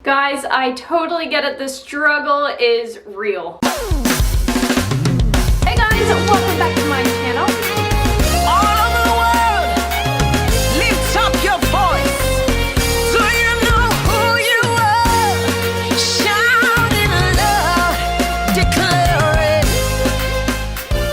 Guys, I totally get it. The struggle is real. Hey guys, welcome back to my channel. All over the world, lift up your voice. Do you know who you are? Shout in love, declare it.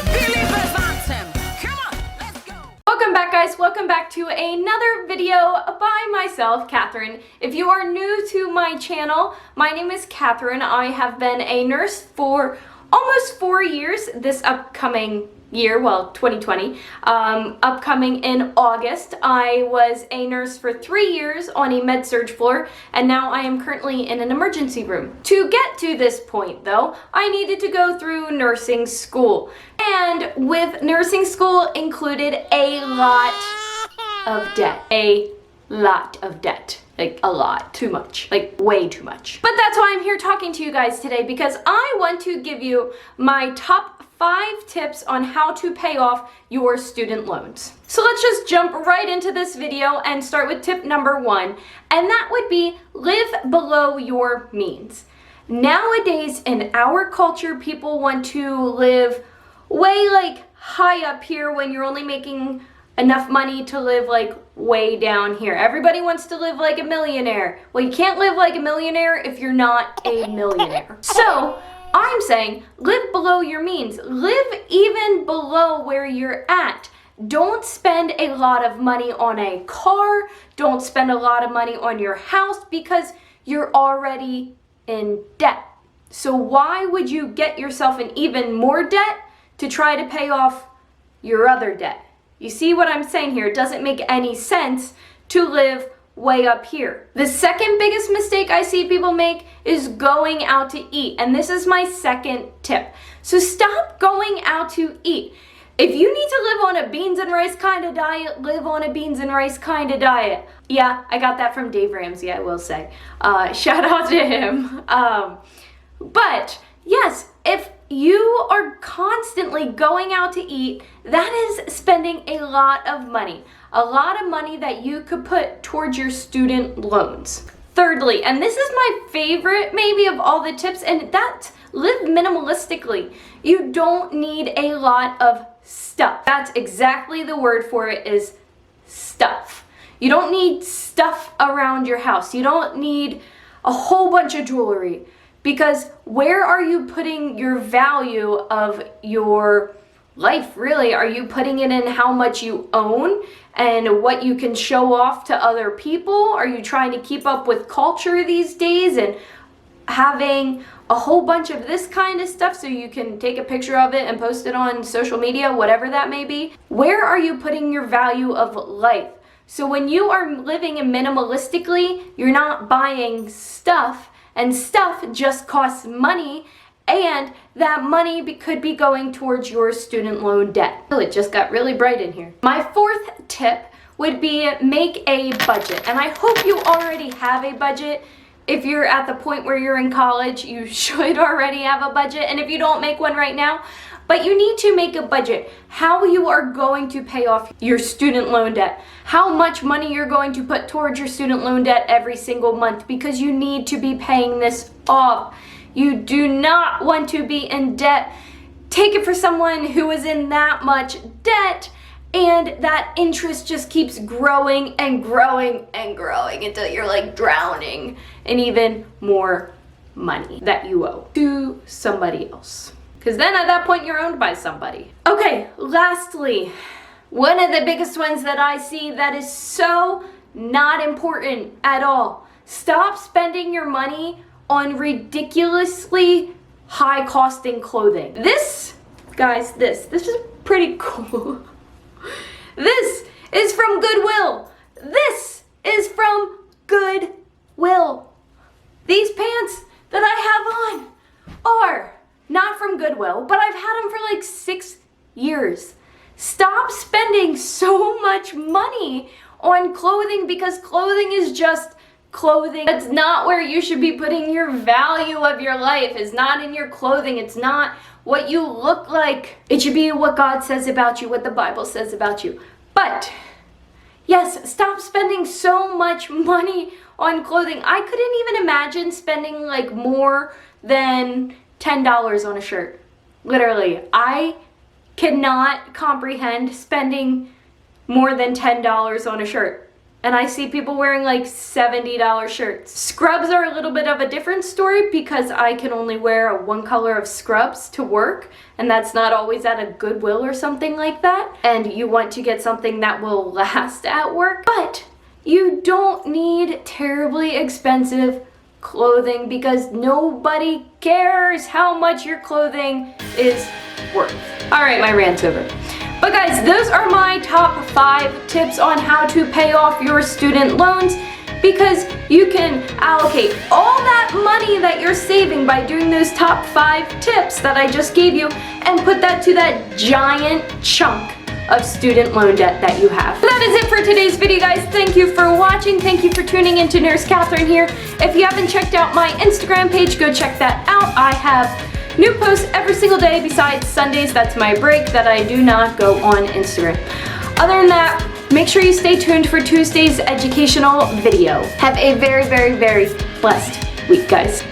Believers anthem. Come on, let's go. Welcome back, guys. Welcome back to another video by myself, Catherine. If you are new to my channel, my name is Catherine. I have been a nurse for almost 4 years this upcoming year, well, 2020, upcoming in August. I was a nurse for 3 years on a med-surg floor, and now I am currently in an emergency room. To get to this point, though, I needed to go through nursing school. And with nursing school included a lot of debt. A lot of debt. Like a lot, too much, like way too much. But that's why I'm here talking to you guys today, because I want to give you my top 5 tips on how to pay off your student loans. So let's just jump right into this video and start with tip number 1, and that would be live below your means. Nowadays in our culture, people want to live way like high up here when you're only making enough money to live like way down here. Everybody wants to live like a millionaire. Well, you can't live like a millionaire if you're not a millionaire. So I'm saying live below your means. Live even below where you're at. Don't spend a lot of money on a car. Don't spend a lot of money on your house because you're already in debt. So why would you get yourself in even more debt to try to pay off your other debt? You see what I'm saying here? It doesn't make any sense to live way up here. The second biggest mistake I see people make is going out to eat. And this is my second tip. So stop going out to eat. If you need to live on a beans and rice kind of diet, live on a beans and rice kind of diet. Yeah, I got that from Dave Ramsey, I will say. Shout out to him. But yes, if you are constantly going out to eat, that is spending a lot of money. A lot of money that you could put towards your student loans. Thirdly, and this is my favorite maybe of all the tips, and that's live minimalistically. You don't need a lot of stuff. That's exactly the word for it, is stuff. You don't need stuff around your house. You don't need a whole bunch of jewelry. Because where are you putting your value of your life, really? Are you putting it in how much you own and what you can show off to other people? Are you trying to keep up with culture these days and having a whole bunch of this kind of stuff so you can take a picture of it and post it on social media, whatever that may be? Where are you putting your value of life? So when you are living minimalistically, you're not buying stuff. And stuff just costs money, and that money could be going towards your student loan debt. Oh, it just got really bright in here. My fourth tip would be make a budget. And I hope you already have a budget. If you're at the point where you're in college, you should already have a budget. And if you don't, make one right now. But you need to make a budget. How you are going to pay off your student loan debt. How much money you're going to put towards your student loan debt every single month, because you need to be paying this off. You do not want to be in debt. Take it for someone who is in that much debt, and that interest just keeps growing and growing and growing until you're like drowning in even more money that you owe to somebody else. Because then at that point you're owned by somebody. Okay, lastly, one of the biggest ones that I see that is so not important at all. Stop spending your money on ridiculously high costing clothing. This, guys, this is pretty cool. This is from Goodwill. This is from Goodwill. These pants that I have on are not from Goodwill, but I've had them for like 6 years. Stop spending so much money on clothing, because clothing is just clothing. That's not where you should be putting your value of your life. It's not in your clothing. It's not what you look like. It should be what God says about you, what the Bible says about you. But Yes, stop spending so much money on clothing. I couldn't even imagine spending like more than $10 on a shirt. Literally, I cannot comprehend spending more than $10 on a shirt. And I see people wearing like $70 shirts. Scrubs are a little bit of a different story because I can only wear one color of scrubs to work, and that's not always at a Goodwill or something like that. And you want to get something that will last at work. But you don't need terribly expensive clothing because nobody cares how much your clothing is worth. All right, my rant's over. But guys, those are my top 5 tips on how to pay off your student loans, because you can allocate all that money that you're saving by doing those top 5 tips that I just gave you and put that to that giant chunk of student loan debt that you have. That is it for today's video, guys. Thank you for watching. Thank you for tuning in to Nurse Catherine here. If you haven't checked out my Instagram page, go check that out. I have new posts every single day besides Sundays. That's my break that I do not go on Instagram. Other than that, make sure you stay tuned for Tuesday's educational video. Have a very, very, very blessed week, guys.